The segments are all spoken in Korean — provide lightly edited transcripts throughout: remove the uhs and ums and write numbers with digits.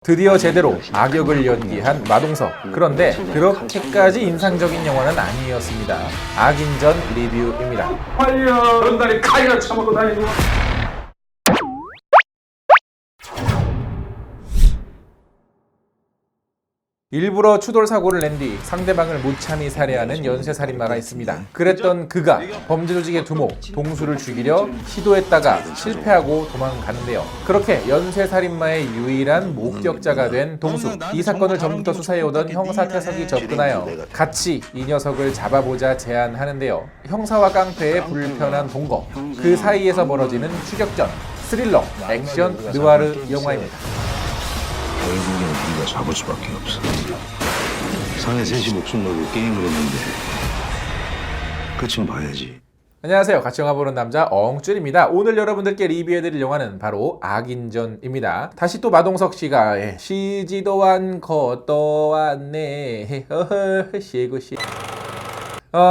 드디어 제대로 악역을 연기한 마동석. 그런데 그렇게까지 인상적인 영화는 아니었습니다. 악인전 리뷰입니다. 파이어 연달이 칼이나 쳐먹고 다니고. 일부러 추돌 사고를 낸 뒤 상대방을 무참히 살해하는 연쇄살인마가 있습니다. 그랬던 그가 범죄 조직의 두목 동수를 죽이려 시도했다가 실패하고 도망가는데요. 그렇게 연쇄살인마의 유일한 목격자가 된 동수. 이 사건을 전부터 수사해오던 형사 태석이 접근하여 같이 이 녀석을 잡아보자 제안하는데요. 형사와 깡패의 불편한 동거, 그 사이에서 벌어지는 추격전, 스릴러, 액션, 느와르 영화입니다. 결국엔 네가 잡을 수밖에 없어. 사내 셋이 목숨 걸고 게임을 했는데 끝은 봐야지. 안녕하세요. 같이 영화 보는 남자 엉쭈입니다. 오늘 여러분들께 리뷰해드릴 영화는 바로 악인전입니다. 다시 또 마동석 씨가 쉬지도 않고 또 왔네. 시구시.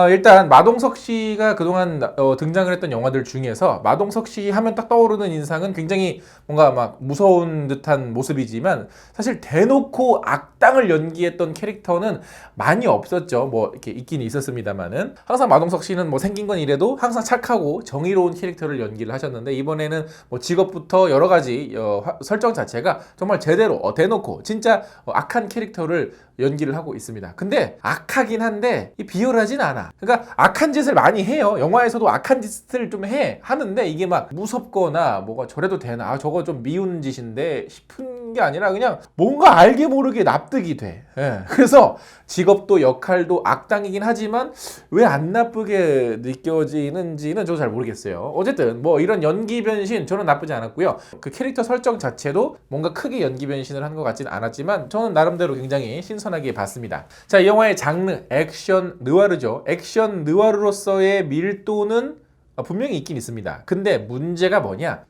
일단 마동석 씨가 그동안 등장을 했던 영화들 중에서 마동석 씨 하면 딱 떠오르는 인상은 굉장히 뭔가 막 무서운 듯한 모습이지만 사실 대놓고 악당을 연기했던 캐릭터는 많이 없었죠. 뭐 이렇게 있긴 있었습니다만은 항상 마동석 씨는 뭐 생긴 건 이래도 항상 착하고 정의로운 캐릭터를 연기를 하셨는데 이번에는 뭐 직업부터 여러 가지 설정 자체가 정말 제대로 대놓고 진짜 악한 캐릭터를 연기를 하고 있습니다. 근데 악하긴 한데 비열하진 않아. 그러니까 악한 짓을 많이 해요. 영화에서도 악한 짓을 좀 하는데 이게 막 무섭거나 뭐가 저래도 되나 저거 좀 미운 짓인데 싶은 게 아니라 그냥 뭔가 알게 모르게 납득이 돼. 그래서 직업도 역할도 악당이긴 하지만 왜 안 나쁘게 느껴지는지는 저도 잘 모르겠어요. 어쨌든 뭐 이런 연기 변신 저는 나쁘지 않았고요. 그 캐릭터 설정 자체도 뭔가 크게 연기 변신을 한 것 같지는 않았지만 저는 나름대로 굉장히 신선하게 봤습니다. 자, 이 영화의 장르 액션 느와르죠. 액션 느와르로서의 밀도는 분명히 있긴 있습니다. 근데 문제가 뭐냐?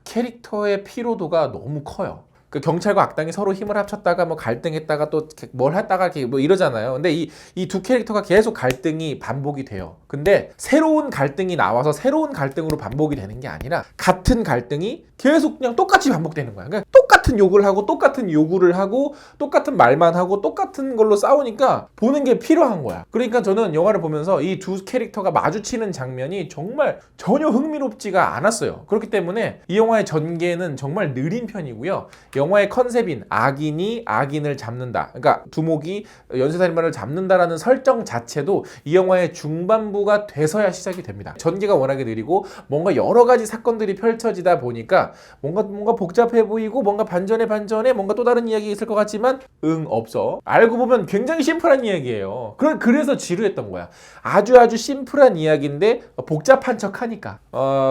캐릭터의 피로도가 너무 커요. 그 경찰과 악당이 서로 힘을 합쳤다가 뭐 갈등했다가 또 뭘 했다가 뭐 이러잖아요. 근데 이 두 캐릭터가 계속 갈등이 반복이 돼요. 근데 새로운 갈등이 나와서 새로운 갈등으로 반복이 되는 게 아니라 같은 갈등이 계속 그냥 똑같이 반복되는 거야. 그러니까 똑같은 욕을 하고 똑같은 요구를 하고 똑같은 말만 하고 똑같은 걸로 싸우니까 보는 게 필요한 거야. 그러니까 저는 영화를 보면서 이 두 캐릭터가 마주치는 장면이 정말 전혀 흥미롭지가 않았어요. 그렇기 때문에 이 영화의 전개는 정말 느린 편이고요. 영화의 컨셉인 악인이 악인을 잡는다. 그러니까 두목이 연쇄살인마를 잡는다라는 설정 자체도 이 영화의 중반부가 돼서야 시작이 됩니다. 전개가 워낙에 느리고 뭔가 여러 가지 사건들이 펼쳐지다 보니까 뭔가 복잡해 보이고 뭔가 반전에 뭔가 또 다른 이야기 있을 것 같지만 없어. 알고 보면 굉장히 심플한 이야기예요. 그래서 지루했던 거야. 아주 심플한 이야기인데 복잡한 척 하니까.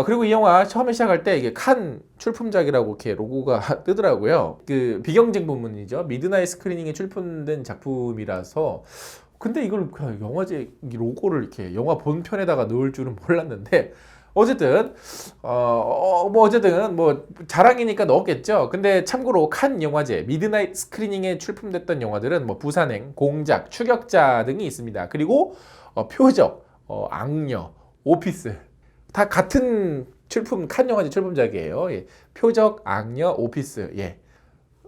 그리고 이 영화 처음에 시작할 때 이게 칸 출품작이라고 이렇게 로고가 뜨더라고요. 그 비경쟁 부문이죠. 미드나잇 스크리닝에 출품된 작품이라서 근데 이걸 그냥 영화제 로고를 이렇게 영화 본편에다가 넣을 줄은 몰랐는데 어쨌든 뭐 자랑이니까 넣었겠죠. 근데 참고로 칸 영화제 미드나잇 스크리닝에 출품됐던 영화들은 뭐 부산행, 공작, 추격자 등이 있습니다. 그리고 표적, 악녀, 오피스 다 같은 칸 영화제 출품작이에요. 표적, 악녀, 오피스.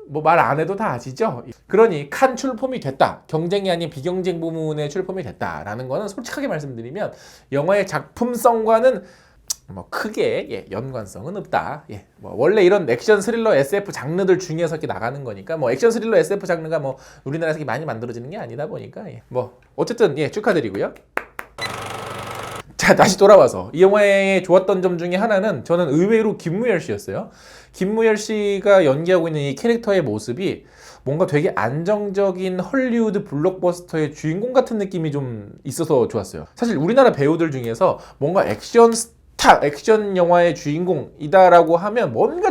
뭐 말 안 해도 다 아시죠? 그러니 칸 출품이 됐다. 경쟁이 아닌 비경쟁 부문에 출품이 됐다라는 거는 솔직하게 말씀드리면 영화의 작품성과는 뭐 크게 연관성은 없다. 뭐 원래 이런 액션 스릴러 SF 장르들 중에서 이렇게 나가는 거니까 뭐 액션 스릴러 SF 장르가 뭐 우리나라에서 많이 만들어지는 게 아니다 보니까 뭐 어쨌든 축하드리고요. 자, 다시 돌아와서 이 영화의 좋았던 점 중에 하나는 저는 의외로 김무열 씨였어요. 김무열 씨가 연기하고 있는 이 캐릭터의 모습이 뭔가 되게 안정적인 헐리우드 블록버스터의 주인공 같은 느낌이 좀 있어서 좋았어요. 사실 우리나라 배우들 중에서 뭔가 액션 영화의 주인공이다라고 하면 뭔가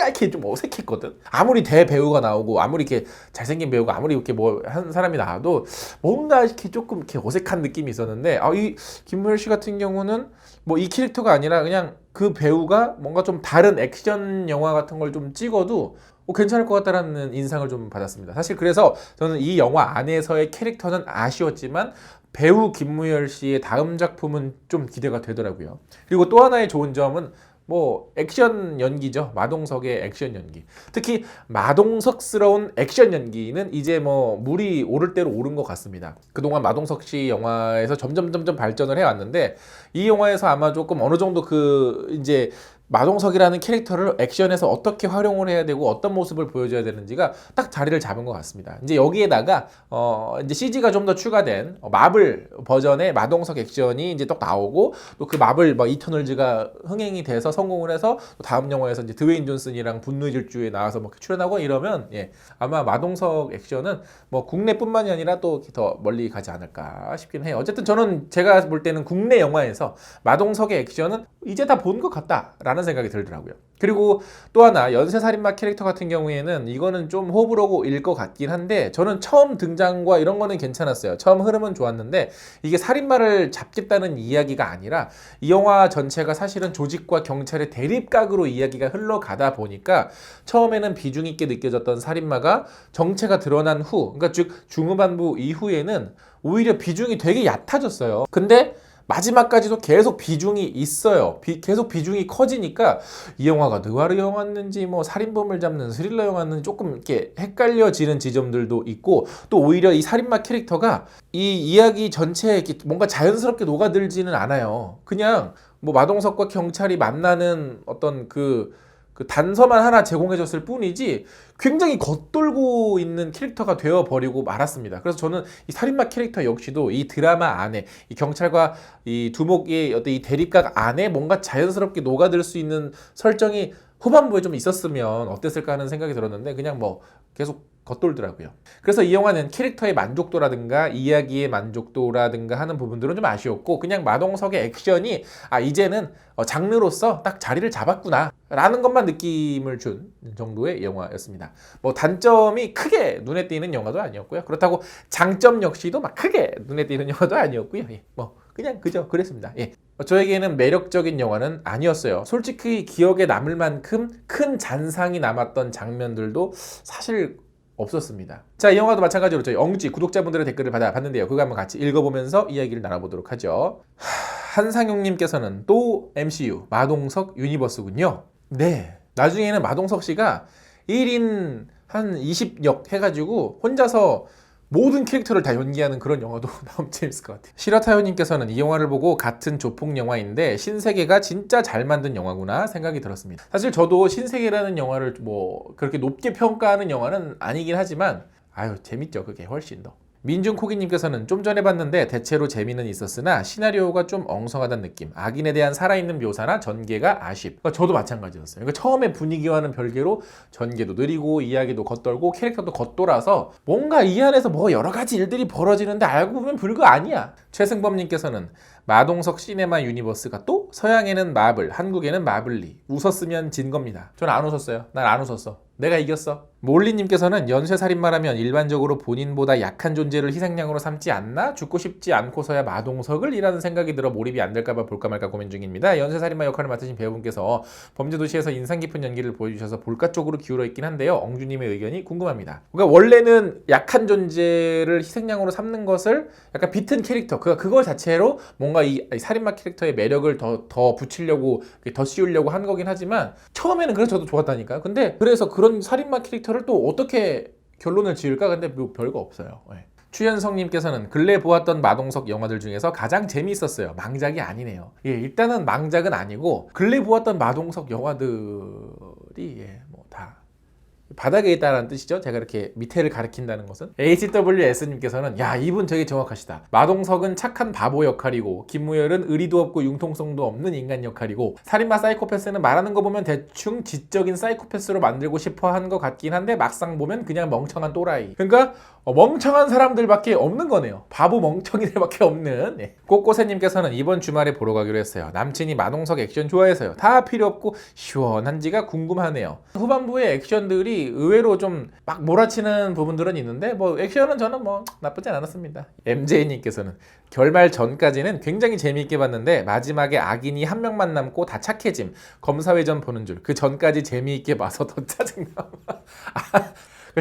이렇게 좀 어색했거든. 아무리 대배우가 나오고 아무리 이렇게 잘생긴 배우가 아무리 이렇게 뭐 한 사람이 나와도 뭔가 이렇게 조금 이렇게 어색한 느낌이 있었는데 이 김무열 씨 같은 경우는 뭐 이 캐릭터가 아니라 그냥 그 배우가 뭔가 좀 다른 액션 영화 같은 걸 좀 찍어도 괜찮을 것 같다라는 인상을 좀 받았습니다. 사실 그래서 저는 이 영화 안에서의 캐릭터는 아쉬웠지만 배우 김무열 씨의 다음 작품은 좀 기대가 되더라고요. 그리고 또 하나의 좋은 점은 뭐 액션 연기죠. 마동석의 액션 연기. 특히 마동석스러운 액션 연기는 이제 뭐 물이 오를 대로 오른 것 같습니다. 그동안 마동석 씨 영화에서 점점 발전을 해왔는데 이 영화에서 아마 조금 어느 정도 그 이제 마동석이라는 캐릭터를 액션에서 어떻게 활용을 해야 되고 어떤 모습을 보여줘야 되는지가 딱 자리를 잡은 것 같습니다. 이제 여기에다가 이제 CG가 좀 더 추가된 마블 버전의 마동석 액션이 이제 또 나오고 또 그 마블 뭐 이터널즈가 흥행이 돼서 성공을 해서 또 다음 영화에서 이제 드웨인 존슨이랑 분노의 질주에 나와서 뭐 출연하고 이러면 예, 아마 마동석 액션은 뭐 국내뿐만이 아니라 또 더 멀리 가지 않을까 싶긴 해요. 어쨌든 저는 제가 볼 때는 국내 영화에서 마동석의 액션은 이제 다 본 것 같다라는 생각이 들더라고요. 그리고 또 하나 연쇄살인마 캐릭터 같은 경우에는 이거는 좀 호불호일 것 같긴 한데 저는 처음 등장과 이런 거는 괜찮았어요. 처음 흐름은 좋았는데 이게 살인마를 잡겠다는 이야기가 아니라 이 영화 전체가 사실은 조직과 경찰의 대립각으로 이야기가 흘러가다 보니까 처음에는 비중 있게 느껴졌던 살인마가 정체가 드러난 후, 그러니까 즉 중후반부 이후에는 오히려 비중이 되게 얕아졌어요. 근데 마지막까지도 계속 비중이 있어요. 계속 비중이 커지니까 이 영화가 느와르 영화였는지 뭐 살인범을 잡는 스릴러 영화는 조금 이렇게 헷갈려지는 지점들도 있고 또 오히려 이 살인마 캐릭터가 이 이야기 전체에 이렇게 뭔가 자연스럽게 녹아들지는 않아요. 그냥 뭐 마동석과 경찰이 만나는 어떤 그 단서만 하나 제공해줬을 뿐이지 굉장히 겉돌고 있는 캐릭터가 되어버리고 말았습니다. 그래서 저는 이 살인마 캐릭터 역시도 이 드라마 안에 이 경찰과 이 두목의 어떤 이 대립각 안에 뭔가 자연스럽게 녹아들 수 있는 설정이 후반부에 좀 있었으면 어땠을까 하는 생각이 들었는데 그냥 뭐 계속 겉돌더라고요. 그래서 이 영화는 캐릭터의 만족도라든가 이야기의 만족도라든가 하는 부분들은 좀 아쉬웠고 그냥 마동석의 액션이 이제는 장르로서 딱 자리를 잡았구나 라는 것만 느낌을 준 정도의 영화였습니다. 뭐 단점이 크게 눈에 띄는 영화도 아니었고요. 그렇다고 장점 역시도 막 크게 눈에 띄는 영화도 아니었고요. 예, 뭐 그냥 그저 그랬습니다. 예. 저에게는 매력적인 영화는 아니었어요. 솔직히 기억에 남을 만큼 큰 잔상이 남았던 장면들도 사실 없었습니다. 자, 이 영화도 마찬가지로 저희 엉찌 구독자분들의 댓글을 받아봤는데요. 그거 한번 같이 읽어보면서 이야기를 나눠보도록 하죠. 한상용님께서는 또 MCU 마동석 유니버스군요. 네, 나중에는 마동석 씨가 1인 한 20역 해가지고 혼자서 모든 캐릭터를 다 연기하는 그런 영화도 나오면 재밌을 것 같아요. 시라타요님께서는 이 영화를 보고 같은 조폭 영화인데 신세계가 진짜 잘 만든 영화구나 생각이 들었습니다. 사실 저도 신세계라는 영화를 뭐 그렇게 높게 평가하는 영화는 아니긴 하지만 재밌죠. 그게 훨씬 더. 민중코기님께서는 좀 전에 봤는데 대체로 재미는 있었으나 시나리오가 좀 엉성하다는 느낌. 악인에 대한 살아있는 묘사나 전개가 아쉽. 그러니까 저도 마찬가지였어요. 그러니까 처음에 분위기와는 별개로 전개도 느리고 이야기도 겉돌고 캐릭터도 겉돌아서 뭔가 이 안에서 뭐 여러 가지 일들이 벌어지는데 알고 보면 별거 아니야. 최승범님께서는 마동석 시네마 유니버스가 또 서양에는 마블, 한국에는 마블리. 웃었으면 진 겁니다. 저는 안 웃었어요. 난 안 웃었어. 내가 이겼어. 몰리님께서는 연쇄살인마라면 일반적으로 본인보다 약한 존재를 희생양으로 삼지 않나? 죽고 싶지 않고서야 마동석을? 이라는 생각이 들어 몰입이 안 될까봐 볼까 말까 고민 중입니다. 연쇄살인마 역할을 맡으신 배우분께서 범죄도시에서 인상 깊은 연기를 보여주셔서 볼까 쪽으로 기울어 있긴 한데요. 엉주님의 의견이 궁금합니다. 그러니까 원래는 약한 존재를 희생양으로 삼는 것을 약간 비튼 캐릭터, 그거 자체로 뭔가 이 살인마 캐릭터의 매력을 더 붙이려고, 더 씌우려고 한 거긴 하지만 처음에는 그래서 저도 좋았다니까요. 근데 그래서 그런 살인마 캐릭터를 또 어떻게 결론을 지을까? 근데 뭐 별거 없어요. 네. 추현성님께서는 근래 보았던 마동석 영화들 중에서 가장 재미있었어요. 망작이 아니네요. 예, 일단은 망작은 아니고 근래 보았던 마동석 영화들이 뭐 다 바닥에 있다는 뜻이죠. 제가 이렇게 밑에를 가리킨다는 것은. HWS님께서는 야, 이분 되게 정확하시다. 마동석은 착한 바보 역할이고 김무열은 의리도 없고 융통성도 없는 인간 역할이고 살인마 사이코패스는 말하는 거 보면 대충 지적인 사이코패스로 만들고 싶어 한 것 같긴 한데 막상 보면 그냥 멍청한 또라이. 그러니까 멍청한 사람들밖에 없는 거네요. 바보 멍청이들밖에 없는. 네. 꼬꼬새님께서는 이번 주말에 보러 가기로 했어요. 남친이 마동석 액션 좋아해서요. 다 필요 없고 시원한지가 궁금하네요. 후반부의 액션들이 의외로 좀 막 몰아치는 부분들은 있는데 뭐 액션은 저는 뭐 나쁘진 않았습니다. MJ님께서는 결말 전까지는 굉장히 재미있게 봤는데 마지막에 악인이 한 명만 남고 다 착해짐. 검사회전 보는 줄. 그 전까지 재미있게 봐서 더 짜증나.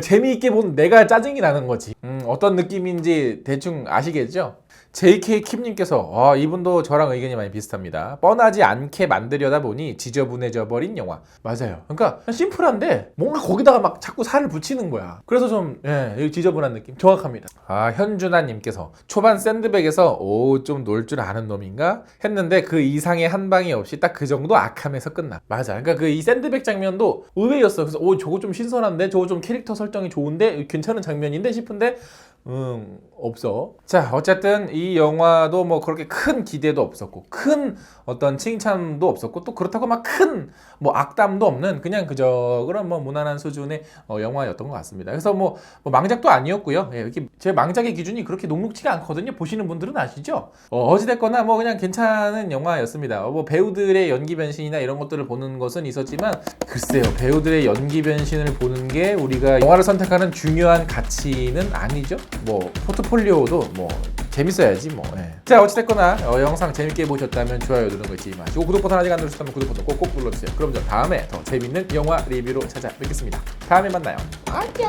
재미있게 본 내가 짜증이 나는 거지. 어떤 느낌인지 대충 아시겠죠? JK 킴님께서 이분도 저랑 의견이 많이 비슷합니다. 뻔하지 않게 만들려다 보니 지저분해져 버린 영화. 맞아요. 그러니까 심플한데 뭔가 거기다가 막 자꾸 살을 붙이는 거야. 그래서 좀 지저분한 느낌. 정확합니다. 현준아님께서 초반 샌드백에서 좀 놀 줄 아는 놈인가 했는데 그 이상의 한 방이 없이 딱 그 정도 악함에서 끝나. 맞아. 그러니까 그 이 샌드백 장면도 의외였어. 그래서 저거 좀 신선한데, 저거 좀 캐릭터 설정이 좋은데, 괜찮은 장면인데 싶은데 없어. 자, 어쨌든 이 영화도 뭐 그렇게 큰 기대도 없었고, 큰 어떤 칭찬도 없었고, 또 그렇다고 막 큰 뭐 악담도 없는 그냥 그저 그런 뭐 무난한 수준의 영화였던 것 같습니다. 그래서 뭐 망작도 아니었고요. 이렇게 제 망작의 기준이 그렇게 녹록지가 않거든요. 보시는 분들은 아시죠? 어찌됐거나 뭐 그냥 괜찮은 영화였습니다. 뭐 배우들의 연기 변신이나 이런 것들을 보는 것은 있었지만, 글쎄요, 배우들의 연기 변신을 보는 게 우리가 영화를 선택하는 중요한 가치는 아니죠. 뭐 포트폴리오도 뭐 재밌어야지 뭐. 자, 어찌됐거나 영상 재밌게 보셨다면 좋아요 누르는 거 잊지 마시고, 구독 버튼 아직 안 누르셨다면 구독 버튼 꼭꼭 눌러주세요. 그럼 저 다음에 더 재밌는 영화 리뷰로 찾아뵙겠습니다. 다음에 만나요. 안녕.